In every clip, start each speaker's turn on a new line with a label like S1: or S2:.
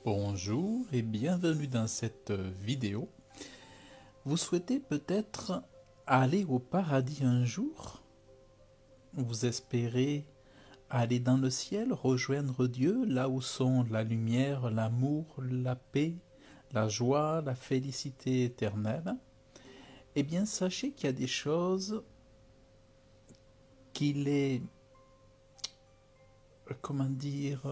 S1: Bonjour et bienvenue dans cette vidéo. Vous souhaitez peut-être aller au paradis un jour? Vous espérez aller dans le ciel, rejoindre Dieu, là où sont la lumière, l'amour, la paix, la joie, la félicité éternelle? Eh bien, sachez qu'il y a des choses qu'il est, comment dire,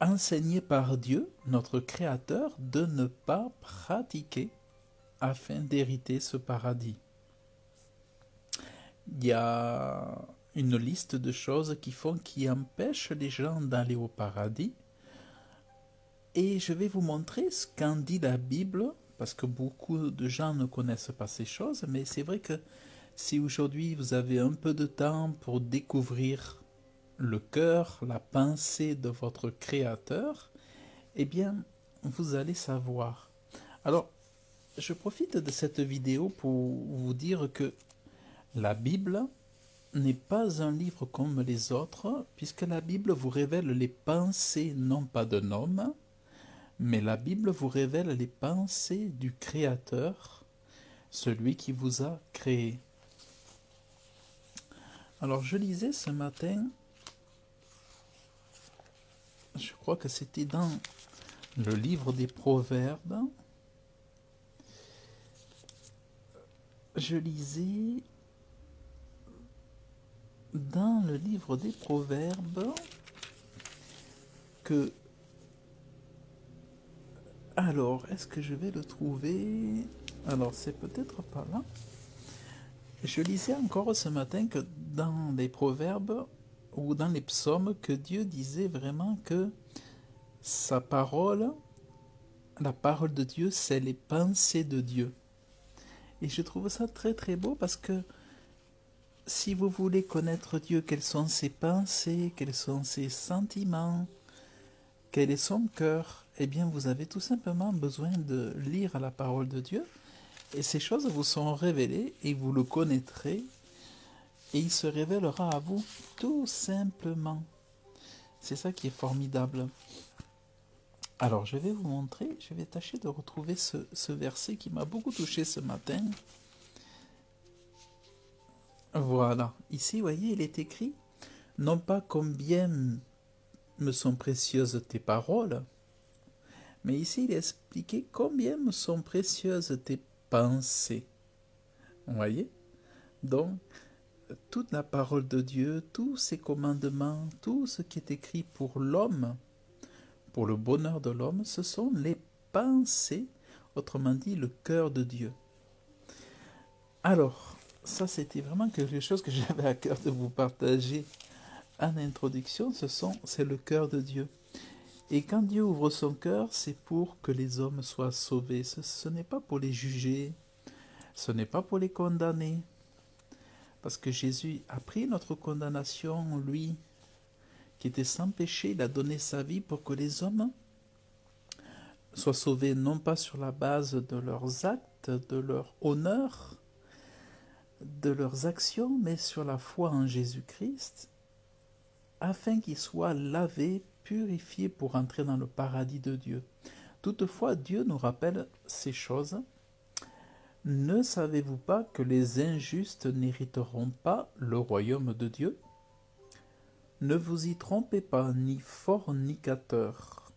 S1: enseigné par Dieu, notre Créateur, de ne pas pratiquer afin d'hériter ce paradis. Il y a une liste de choses qui empêchent les gens d'aller au paradis. Et je vais vous montrer ce qu'en dit la Bible, parce que beaucoup de gens ne connaissent pas ces choses, mais c'est vrai que si aujourd'hui vous avez un peu de temps pour découvrir le cœur, la pensée de votre Créateur, eh bien, vous allez savoir. Alors, je profite de cette vidéo pour vous dire que la Bible n'est pas un livre comme les autres, puisque la Bible vous révèle les pensées non pas d'un homme, mais la Bible vous révèle les pensées du Créateur, celui qui vous a créé. Alors je lisais ce matin, je crois que c'était dans le livre des Proverbes, je lisais dans le livre des Proverbes que... Alors, est-ce que je vais le trouver? Alors, c'est peut-être pas là. Je lisais encore ce matin que dans les Proverbes ou dans les psaumes, que Dieu disait vraiment que sa parole, la parole de Dieu, c'est les pensées de Dieu. Et je trouve ça très très beau parce que si vous voulez connaître Dieu, quelles sont ses pensées, quels sont ses sentiments, quel est son cœur, eh bien vous avez tout simplement besoin de lire la parole de Dieu et ces choses vous sont révélées et vous le connaîtrez et il se révélera à vous tout simplement. C'est ça qui est formidable. Alors je vais vous montrer, je vais tâcher de retrouver ce verset qui m'a beaucoup touché ce matin. Voilà, ici, vous voyez, il est écrit, non pas combien me sont précieuses tes paroles, mais ici il est expliqué combien me sont précieuses tes pensées. Vous voyez? Donc, toute la parole de Dieu, tous ses commandements, tout ce qui est écrit pour l'homme, pour le bonheur de l'homme, ce sont les pensées, autrement dit le cœur de Dieu. Alors, ça c'était vraiment quelque chose que j'avais à cœur de vous partager en introduction, c'est le cœur de Dieu. Et quand Dieu ouvre son cœur, c'est pour que les hommes soient sauvés. Ce n'est pas pour les juger, ce n'est pas pour les condamner. Parce que Jésus a pris notre condamnation, lui, qui était sans péché, il a donné sa vie pour que les hommes soient sauvés non pas sur la base de leurs actes, de leur honneur, de leurs actions, mais sur la foi en Jésus-Christ, afin qu'ils soient lavés, purifiés pour entrer dans le paradis de Dieu. Toutefois, Dieu nous rappelle ces choses. Ne savez-vous pas que les injustes n'hériteront pas le royaume de Dieu? Ne vous y trompez pas, ni fornicateurs,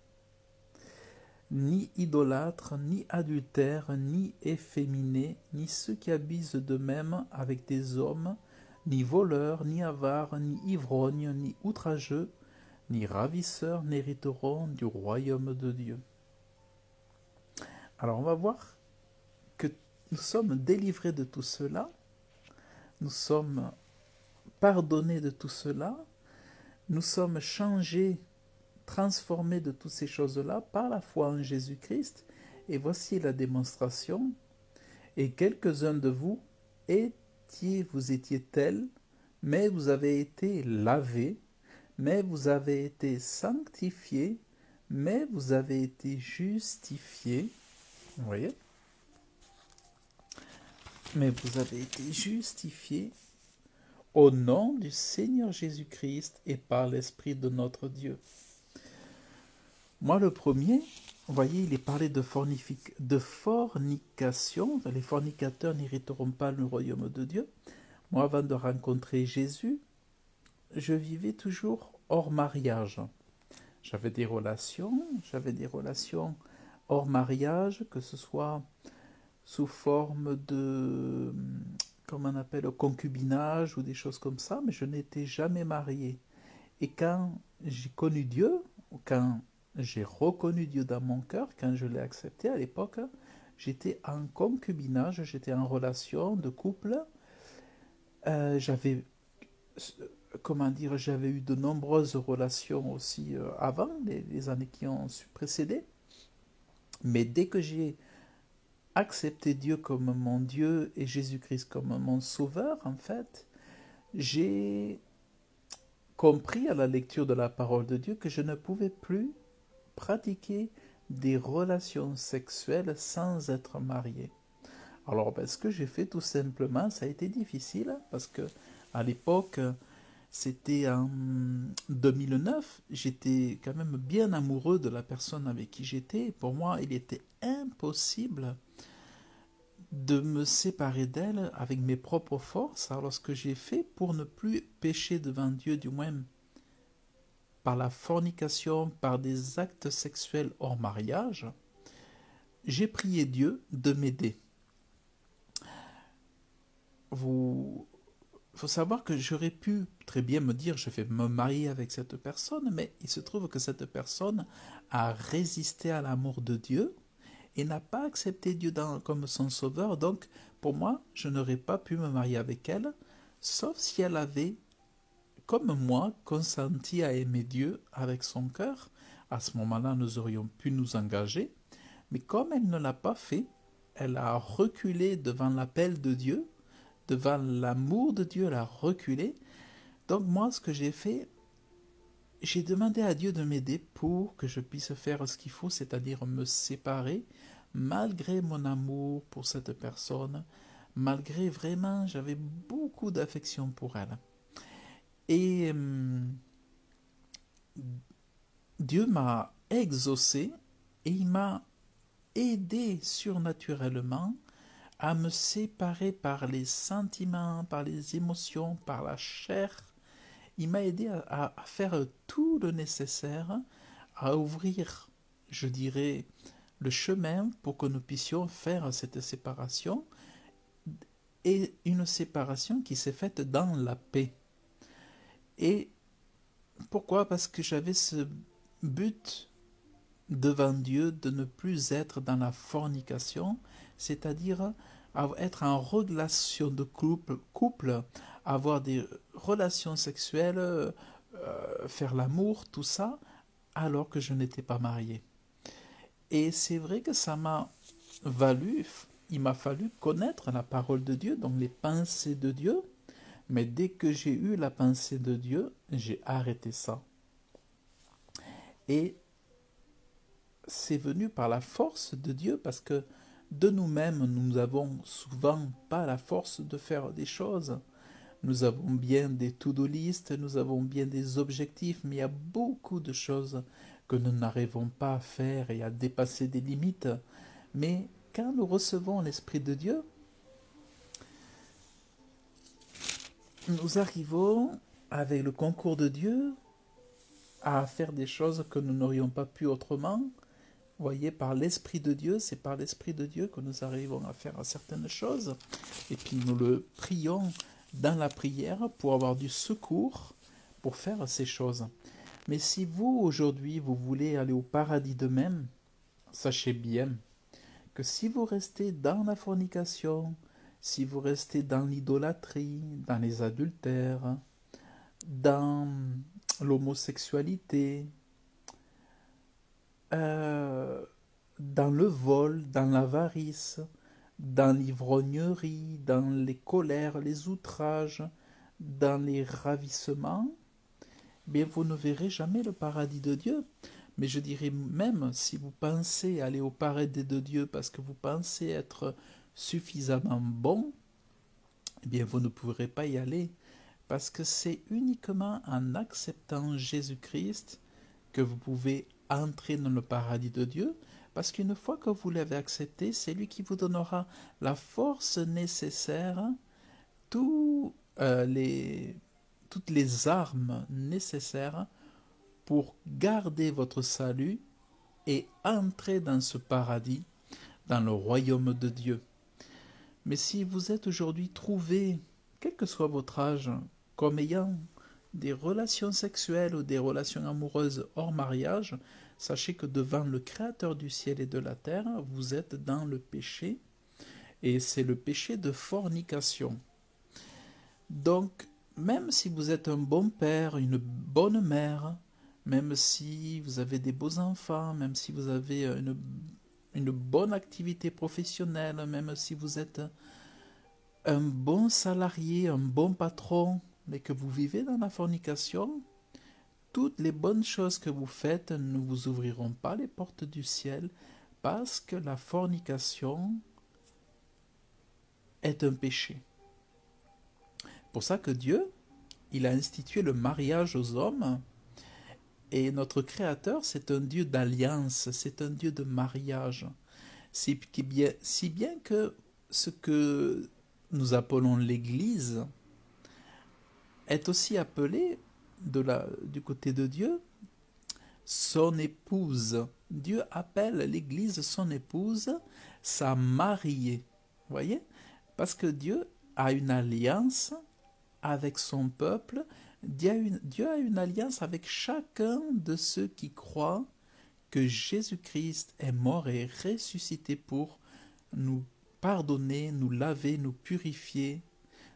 S1: ni idolâtres, ni adultères, ni efféminés, ni ceux qui abusent d'eux-mêmes avec des hommes, ni voleurs, ni avares, ni ivrognes, ni outrageux, ni ravisseurs n'hériteront du royaume de Dieu. Alors on va voir que nous sommes délivrés de tout cela, nous sommes pardonnés de tout cela, nous sommes changés, transformés de toutes ces choses-là par la foi en Jésus-Christ. Et voici la démonstration. Et quelques-uns de vous vous étiez tels, mais vous avez été lavés, mais vous avez été sanctifiés, mais vous avez été justifiés. Vous voyez? Mais vous avez été justifiés au nom du Seigneur Jésus-Christ et par l'Esprit de notre Dieu. Moi, le premier, vous voyez, il est parlé de fornication. Les fornicateurs n'hériteront pas le royaume de Dieu. Moi, avant de rencontrer Jésus, je vivais toujours hors mariage. J'avais des relations hors mariage, que ce soit sous forme de, comment on appelle, concubinage ou des choses comme ça, mais je n'étais jamais marié. Et quand j'ai connu Dieu, ou quand j'ai reconnu Dieu dans mon cœur, quand je l'ai accepté à l'époque, j'étais en concubinage, j'étais en relation de couple. J'avais, comment dire, j'avais eu de nombreuses relations aussi avant, les années qui ont précédé. Mais dès que j'ai accepté Dieu comme mon Dieu et Jésus-Christ comme mon sauveur, en fait, j'ai compris à la lecture de la parole de Dieu que je ne pouvais plus pratiquer des relations sexuelles sans être marié. Alors, ben, ce que j'ai fait tout simplement, ça a été difficile parce que à l'époque, c'était en 2009, j'étais quand même bien amoureux de la personne avec qui j'étais. Pour moi, il était impossible de me séparer d'elle avec mes propres forces. Alors, ce que j'ai fait pour ne plus pécher devant Dieu, du moins par la fornication, par des actes sexuels hors mariage, j'ai prié Dieu de m'aider. Il faut savoir que j'aurais pu très bien me dire je vais me marier avec cette personne, mais il se trouve que cette personne a résisté à l'amour de Dieu et n'a pas accepté Dieu comme son sauveur. Donc, pour moi, je n'aurais pas pu me marier avec elle, sauf si elle avait, comme moi, consenti à aimer Dieu avec son cœur. À ce moment-là, nous aurions pu nous engager. Mais comme elle ne l'a pas fait, elle a reculé devant l'appel de Dieu, devant l'amour de Dieu, elle a reculé. Donc moi, ce que j'ai fait, j'ai demandé à Dieu de m'aider pour que je puisse faire ce qu'il faut, c'est-à-dire me séparer, malgré mon amour pour cette personne, malgré vraiment, j'avais beaucoup d'affection pour elle. Et Dieu m'a exaucé et il m'a aidé surnaturellement à me séparer par les sentiments, par les émotions, par la chair. Il m'a aidé à faire tout le nécessaire, à ouvrir, je dirais, le chemin pour que nous puissions faire cette séparation, et une séparation qui s'est faite dans la paix. Et pourquoi? Parce que j'avais ce but devant Dieu de ne plus être dans la fornication, c'est-à-dire être en relation de couple, avoir des relations sexuelles, faire l'amour, tout ça, alors que je n'étais pas marié. Et c'est vrai que ça m'a il m'a fallu connaître la parole de Dieu, donc les pensées de Dieu, mais dès que j'ai eu la pensée de Dieu, j'ai arrêté ça. Et c'est venu par la force de Dieu, parce que de nous-mêmes, nous n'avons souvent pas la force de faire des choses. Nous avons bien des to-do list, nous avons bien des objectifs, mais il y a beaucoup de choses que nous n'arrivons pas à faire et à dépasser des limites. Mais quand nous recevons l'Esprit de Dieu, nous arrivons, avec le concours de Dieu, à faire des choses que nous n'aurions pas pu autrement. Vous voyez, par l'Esprit de Dieu, c'est par l'Esprit de Dieu que nous arrivons à faire certaines choses. Et puis nous le prions dans la prière pour avoir du secours pour faire ces choses. Mais si vous, aujourd'hui, vous voulez aller au paradis de même, sachez bien que si vous restez dans la fornication, si vous restez dans l'idolâtrie, dans les adultères, dans l'homosexualité, dans le vol, dans l'avarice, dans l'ivrognerie, dans les colères, les outrages, dans les ravissements, bien vous ne verrez jamais le paradis de Dieu. Mais je dirais même, si vous pensez aller au paradis de Dieu parce que vous pensez être suffisamment bon, eh bien vous ne pourrez pas y aller, parce que c'est uniquement en acceptant Jésus-Christ que vous pouvez entrer dans le paradis de Dieu, parce qu'une fois que vous l'avez accepté, c'est lui qui vous donnera la force nécessaire, tout, toutes les armes nécessaires pour garder votre salut et entrer dans ce paradis, dans le royaume de Dieu. Mais si vous êtes aujourd'hui trouvé, quel que soit votre âge, comme ayant des relations sexuelles ou des relations amoureuses hors mariage, sachez que devant le Créateur du ciel et de la terre, vous êtes dans le péché, et c'est le péché de fornication. Donc, même si vous êtes un bon père, une bonne mère, même si vous avez des beaux enfants, même si vous avez une bonne activité professionnelle, même si vous êtes un bon salarié, un bon patron, mais que vous vivez dans la fornication, toutes les bonnes choses que vous faites ne vous ouvriront pas les portes du ciel, parce que la fornication est un péché. Pour ça que Dieu, il a institué le mariage aux hommes, et notre Créateur, c'est un Dieu d'alliance, c'est un Dieu de mariage. Si bien que ce que nous appelons l'Église est aussi appelé du côté de Dieu son épouse. Dieu appelle l'Église son épouse, sa mariée. Voyez? Parce que Dieu a une alliance avec son peuple. Dieu a une alliance avec chacun de ceux qui croient que Jésus-Christ est mort et ressuscité pour nous pardonner, nous laver, nous purifier,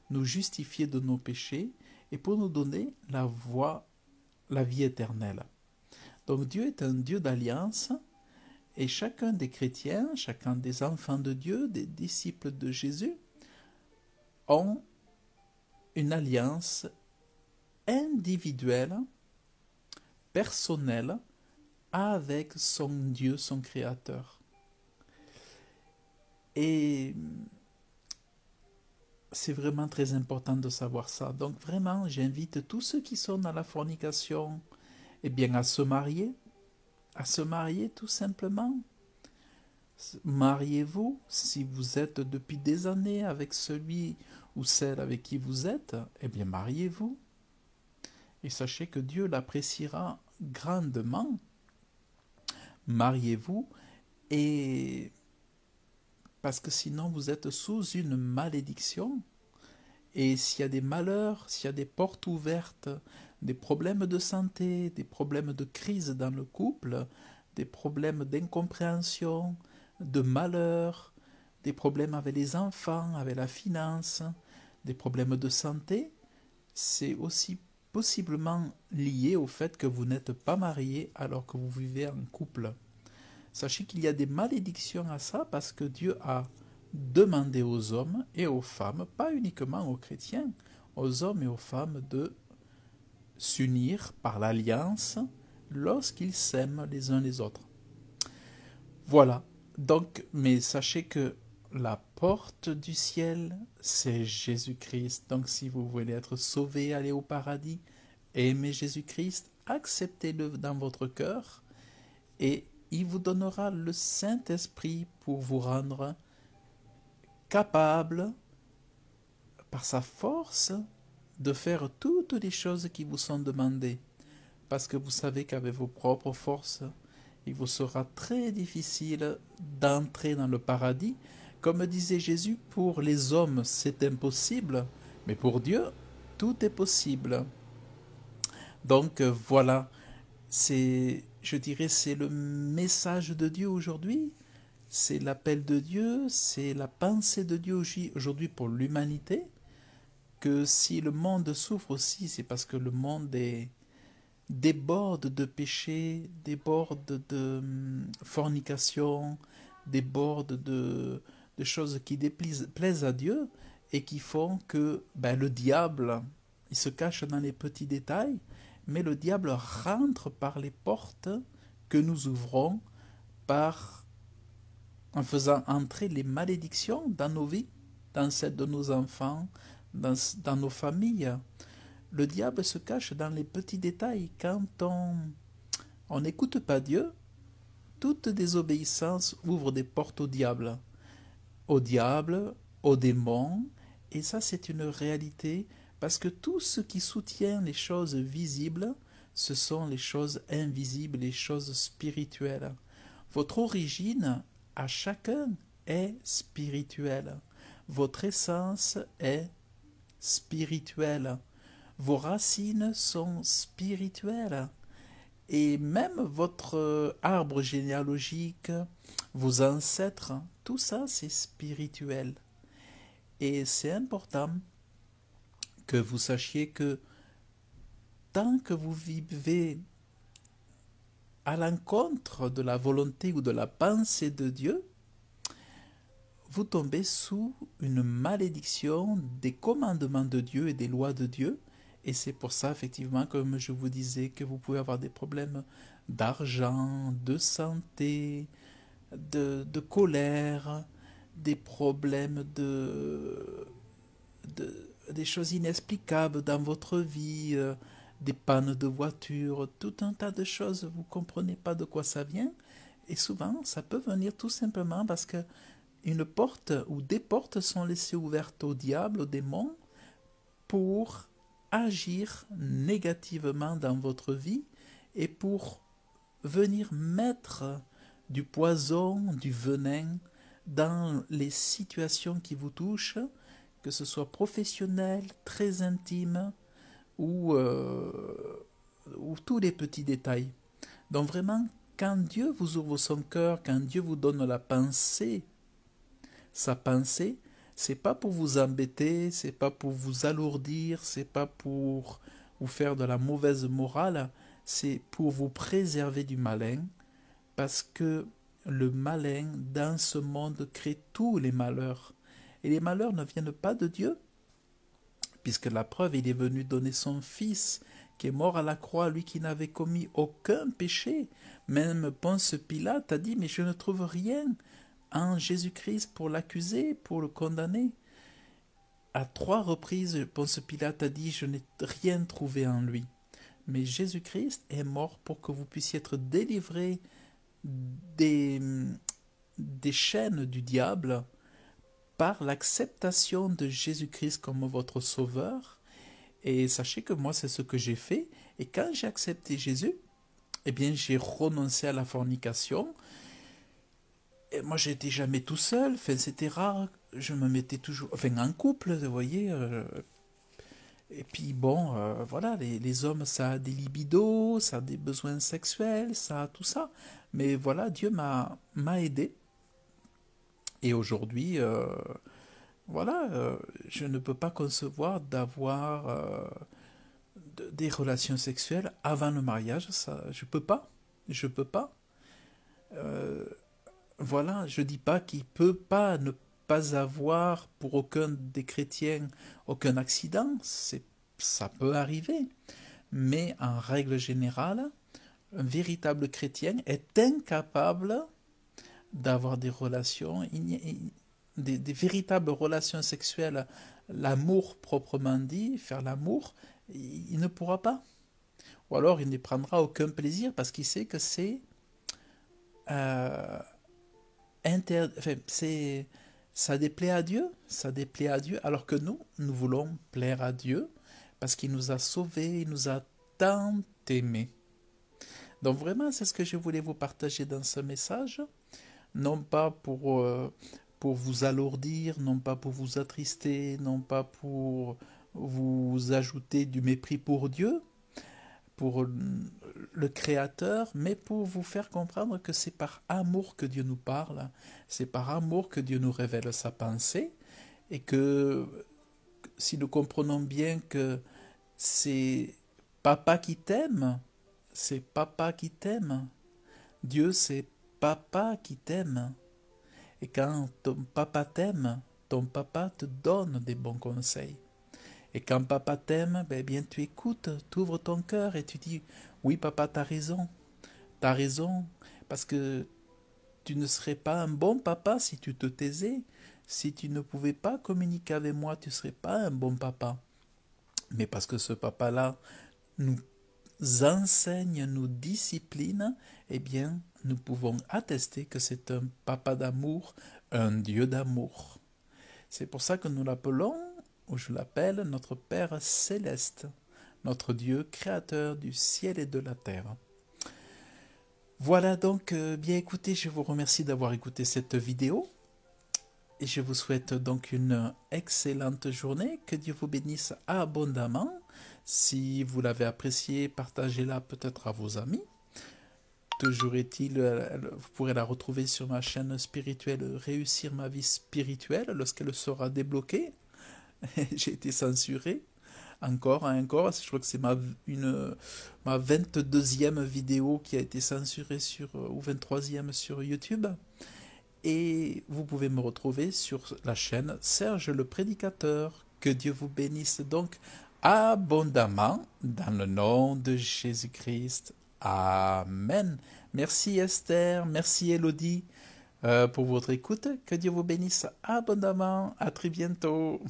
S1: nous justifier de nos péchés et pour nous donner la vie éternelle. Donc Dieu est un Dieu d'alliance et chacun des chrétiens, chacun des enfants de Dieu, des disciples de Jésus, ont une alliance individuelle, personnelle, avec son Dieu, son Créateur. Et c'est vraiment très important de savoir ça. Donc vraiment, j'invite tous ceux qui sont dans la fornication, eh bien, à se marier tout simplement. Mariez-vous si vous êtes depuis des années avec celui ou celle avec qui vous êtes, eh bien, mariez-vous. Et sachez que Dieu l'appréciera grandement. Mariez-vous, et parce que sinon vous êtes sous une malédiction. Et s'il y a des malheurs, s'il y a des portes ouvertes, des problèmes de santé, des problèmes de crise dans le couple, des problèmes d'incompréhension, de malheur, des problèmes avec les enfants, avec la finance, des problèmes de santé, c'est aussi possiblement lié au fait que vous n'êtes pas marié alors que vous vivez en couple. Sachez qu'il y a des malédictions à ça parce que Dieu a demandé aux hommes et aux femmes, pas uniquement aux chrétiens, aux hommes et aux femmes de s'unir par l'alliance lorsqu'ils s'aiment les uns les autres. Voilà. Donc, mais sachez que la porte du ciel, c'est Jésus-Christ. Donc, si vous voulez être sauvé, aller au paradis, aimez Jésus-Christ, acceptez-le dans votre cœur et il vous donnera le Saint-Esprit pour vous rendre capable, par sa force, de faire toutes les choses qui vous sont demandées. Parce que vous savez qu'avec vos propres forces, il vous sera très difficile d'entrer dans le paradis. Comme disait Jésus, pour les hommes, c'est impossible, mais pour Dieu, tout est possible. Donc voilà, je dirais, c'est le message de Dieu aujourd'hui, c'est l'appel de Dieu, c'est la pensée de Dieu aujourd'hui pour l'humanité, que si le monde souffre aussi, c'est parce que le monde déborde de péché, déborde de fornication, déborde de choses qui plaisent à Dieu et qui font que le diable, il se cache dans les petits détails, mais le diable rentre par les portes que nous ouvrons en faisant entrer les malédictions dans nos vies, dans celles de nos enfants, dans nos familles. Le diable se cache dans les petits détails. Quand on n'écoute pas Dieu, toute désobéissance ouvre des portes au diable, aux démons, et ça c'est une réalité, parce que tout ce qui soutient les choses visibles, ce sont les choses invisibles, les choses spirituelles. Votre origine, à chacun, est spirituelle. Votre essence est spirituelle. Vos racines sont spirituelles. Et même votre arbre généalogique, vos ancêtres, tout ça c'est spirituel. Et c'est important que vous sachiez que tant que vous vivez à l'encontre de la volonté ou de la pensée de Dieu, vous tombez sous une malédiction des commandements de Dieu et des lois de Dieu. Et c'est pour ça, effectivement, comme je vous disais, que vous pouvez avoir des problèmes d'argent, de santé, de colère, des problèmes des choses inexplicables dans votre vie, des pannes de voiture, tout un tas de choses, vous ne comprenez pas de quoi ça vient. Et souvent, ça peut venir tout simplement parce que une porte ou des portes sont laissées ouvertes au diable, au démon, pour agir négativement dans votre vie et pour venir mettre du poison, du venin dans les situations qui vous touchent, que ce soit professionnel, très intime ou tous les petits détails. Donc vraiment, quand Dieu vous ouvre son cœur, quand Dieu vous donne la pensée, sa pensée, c'est pas pour vous embêter, c'est pas pour vous alourdir, c'est pas pour vous faire de la mauvaise morale, c'est pour vous préserver du malin, parce que le malin dans ce monde crée tous les malheurs. Et les malheurs ne viennent pas de Dieu, puisque la preuve, il est venu donner son Fils, qui est mort à la croix, lui qui n'avait commis aucun péché. Même Ponce Pilate a dit, mais je ne trouve rien en Jésus-Christ pour l'accuser, pour le condamner. À 3 reprises, Ponce Pilate a dit, je n'ai rien trouvé en lui. Mais Jésus-Christ est mort pour que vous puissiez être délivrés des chaînes du diable par l'acceptation de Jésus-Christ comme votre sauveur. Et sachez que moi, c'est ce que j'ai fait. Et quand j'ai accepté Jésus, eh bien, j'ai renoncé à la fornication. Et moi, j'étais jamais tout seul. Enfin, c'était rare. Je me mettais toujours, enfin, en couple, vous voyez. Et puis, bon, voilà, les hommes, ça a des libidos, ça a des besoins sexuels, ça a tout ça. Mais voilà, Dieu m'a aidé. Et aujourd'hui, voilà, je ne peux pas concevoir d'avoir des relations sexuelles avant le mariage. Ça, je peux pas. Je peux pas. Euh, voilà, je dis pas qu'il peut pas ne pas avoir pour aucun des chrétiens aucun accident. Ça peut arriver. Mais en règle générale, un véritable chrétien est incapable d'avoir des relations, des véritables relations sexuelles, l'amour proprement dit, faire l'amour, il ne pourra pas. Ou alors il ne prendra aucun plaisir parce qu'il sait que euh, enfin, ça déplaît à Dieu, alors que nous voulons plaire à Dieu parce qu'il nous a sauvés, il nous a tant aimés. Donc vraiment, c'est ce que je voulais vous partager dans ce message. Non pas pour vous alourdir, non pas pour vous attrister, non pas pour vous ajouter du mépris pour Dieu, pour le Créateur, mais pour vous faire comprendre que c'est par amour que Dieu nous parle, c'est par amour que Dieu nous révèle sa pensée, et que si nous comprenons bien que c'est papa qui t'aime, c'est papa qui t'aime, Dieu c'est papa qui t'aime. Et quand ton papa t'aime, ton papa te donne des bons conseils. Et quand papa t'aime, ben bien tu écoutes, tu ouvres ton cœur et tu dis, oui papa, t'as raison, parce que tu ne serais pas un bon papa si tu te taisais, si tu ne pouvais pas communiquer avec moi, tu ne serais pas un bon papa. Mais parce que ce papa-là nous enseigne, nous discipline, eh bien, nous pouvons attester que c'est un papa d'amour, un Dieu d'amour. C'est pour ça que nous l'appelons, ou je l'appelle, notre Père céleste, notre Dieu créateur du ciel et de la terre. Voilà donc, bien écoutez, je vous remercie d'avoir écouté cette vidéo. Et je vous souhaite donc une excellente journée. Que Dieu vous bénisse abondamment. Si vous l'avez appréciée, partagez-la peut-être à vos amis. Toujours est-il, vous pourrez la retrouver sur ma chaîne spirituelle Réussir ma vie spirituelle lorsqu'elle sera débloquée. J'ai été censuré. Encore, je crois que c'est ma 22e vidéo qui a été censurée ou 23e sur YouTube. Et vous pouvez me retrouver sur la chaîne Serge le Prédicateur. Que Dieu vous bénisse donc abondamment dans le nom de Jésus-Christ. Amen. Merci Esther, merci Elodie pour votre écoute. Que Dieu vous bénisse abondamment. À très bientôt.